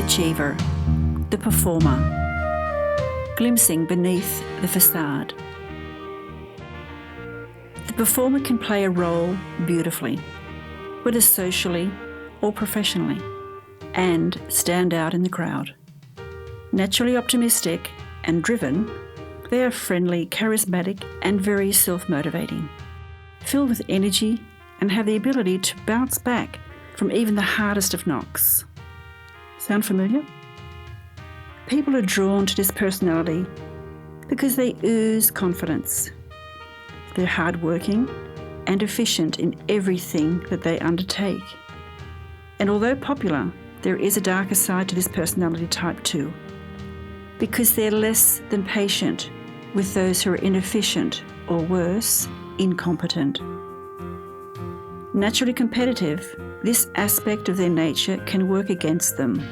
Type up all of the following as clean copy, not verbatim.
achiever, the performer, glimpsing beneath the facade. The performer can play a role beautifully, whether socially or professionally, and stand out in the crowd. Naturally optimistic and driven, they are friendly, charismatic, and very self-motivating, filled with energy and have the ability to bounce back from even the hardest of knocks. Sound familiar? People are drawn to this personality because they ooze confidence. They're hardworking and efficient in everything that they undertake. And although popular, there is a darker side to this personality type too, because they're less than patient with those who are inefficient or worse, incompetent. Naturally competitive, this aspect of their nature can work against them.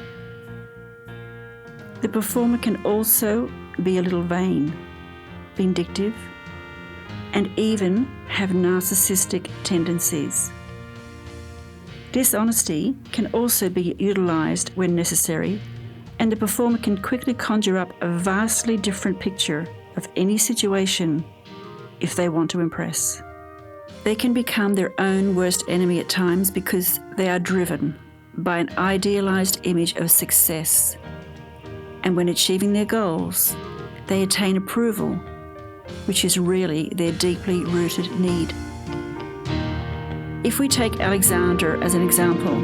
The performer can also be a little vain, vindictive, and even have narcissistic tendencies. Dishonesty can also be utilised when necessary, and the performer can quickly conjure up a vastly different picture of any situation if they want to impress. They can become their own worst enemy at times because they are driven by an idealised image of success. And when achieving their goals, they attain approval, which is really their deeply rooted need. If we take Alexander as an example,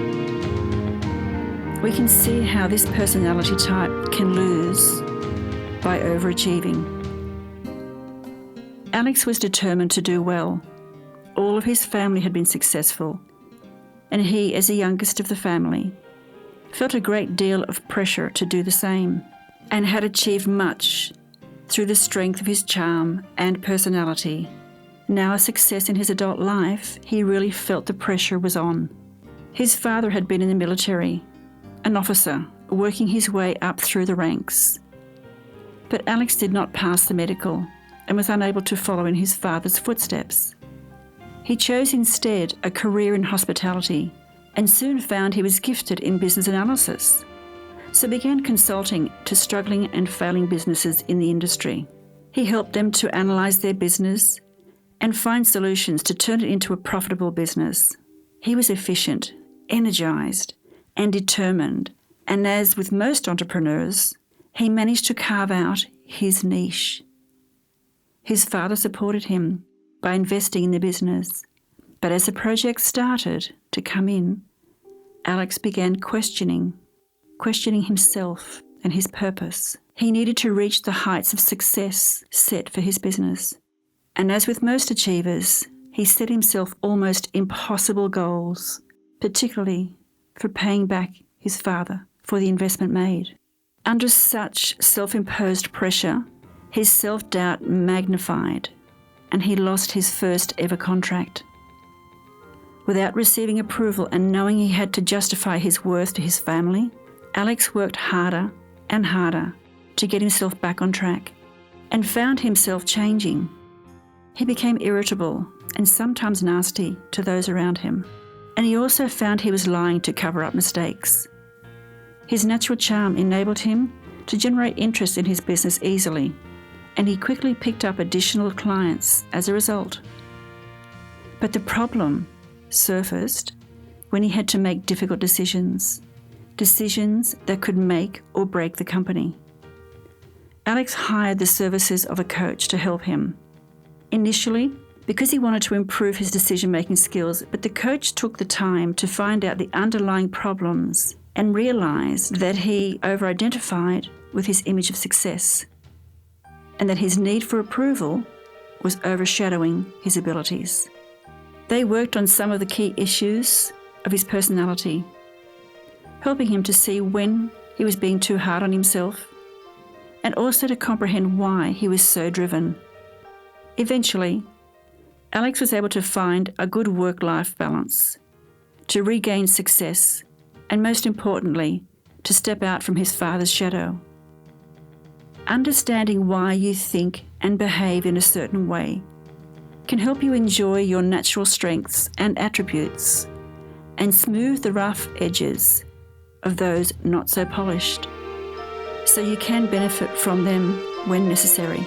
we can see how this personality type can lose by overachieving. Alex was determined to do well. All of his family had been successful, and he, as the youngest of the family, felt a great deal of pressure to do the same, and had achieved much through the strength of his charm and personality. Now a success in his adult life, he really felt the pressure was on. His father had been in the military, an officer, working his way up through the ranks. But Alex did not pass the medical and was unable to follow in his father's footsteps. He chose instead a career in hospitality and soon found he was gifted in business analysis, so began consulting to struggling and failing businesses in the industry. He helped them to analyse their business and find solutions to turn it into a profitable business. He was efficient, energised, and determined, and as with most entrepreneurs, he managed to carve out his niche. His father supported him by investing in the business, but as the project started to come in, Alex began questioning himself and his purpose. He needed to reach the heights of success set for his business. And as with most achievers, he set himself almost impossible goals, particularly for paying back his father for the investment made. Under such self-imposed pressure, his self-doubt magnified, and he lost his first ever contract. Without receiving approval and knowing he had to justify his worth to his family, Alex worked harder and harder to get himself back on track and found himself changing. He became irritable and sometimes nasty to those around him, and he also found he was lying to cover up mistakes. His natural charm enabled him to generate interest in his business easily, and he quickly picked up additional clients as a result. But the problem surfaced when he had to make difficult decisions that could make or break the company. Alex hired the services of a coach to help him. Initially, because he wanted to improve his decision-making skills, but the coach took the time to find out the underlying problems and realised that he over-identified with his image of success and that his need for approval was overshadowing his abilities. They worked on some of the key issues of his personality, helping him to see when he was being too hard on himself and also to comprehend why he was so driven. Eventually, Alex was able to find a good work-life balance, to regain success, and most importantly, to step out from his father's shadow. Understanding why you think and behave in a certain way can help you enjoy your natural strengths and attributes and smooth the rough edges of those not so polished, so you can benefit from them when necessary.